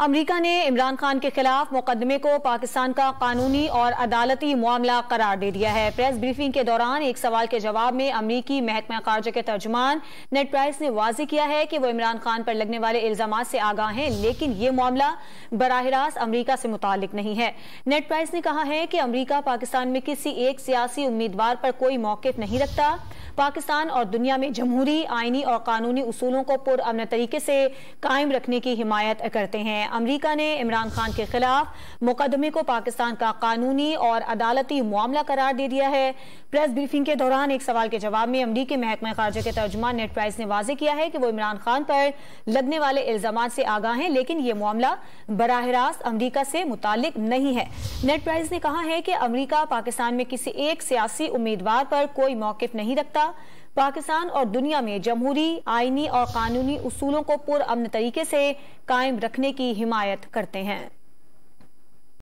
America ने इमरान खान के खिलाफ मुकदमे को पाकिस्तान का कानूनी और अदालती मामला करार दे दिया है। प्रेस ब्रीफिंग के दौरान एक सवाल के जवाब में अमरीकी महकमा खारजा के तर्जुमान नेड प्राइस ने वाज़ेह किया है कि वो इमरान खान पर लगने वाले इल्जामात से आगाह हैं, लेकिन ये मामला बराह रास्त अमरीका से मुतालिक नहीं है। नेड प्राइस ने कहा है कि अमरीका पाकिस्तान में किसी एक सियासी उम्मीदवार पर कोई मौक़िफ़ नहीं रखता। पाकिस्तान और दुनिया में जमहूरी, आईनी और कानूनी उसूलों को पुरअमन तरीके से कायम रखने की हिमायत करते हैं। अमरीका ने इमरान खान के खिलाफ मुकदमे को पाकिस्तान का कानूनी और अदालती मामला करार दे दिया है। प्रेस ब्रीफिंग के दौरान एक सवाल के जवाब में अमरीकी महकमा खारजा के तर्जुमान नेड प्राइस ने वाज़ेह किया है कि वो इमरान खान पर लगने वाले इल्जामात से आगाह हैं, लेकिन ये मामला बराह रास्त अमरीका से मुतालिक नहीं है। नेड प्राइस ने कहा है कि अमरीका पाकिस्तान में किसी एक सियासी उम्मीदवार पर कोई मौक़िफ़ नहीं रखता। पाकिस्तान और दुनिया में जमहूरी, आईनी और कानूनी उसूलों को पुरअमन तरीके से कायम रखने की हिमायत करते हैं।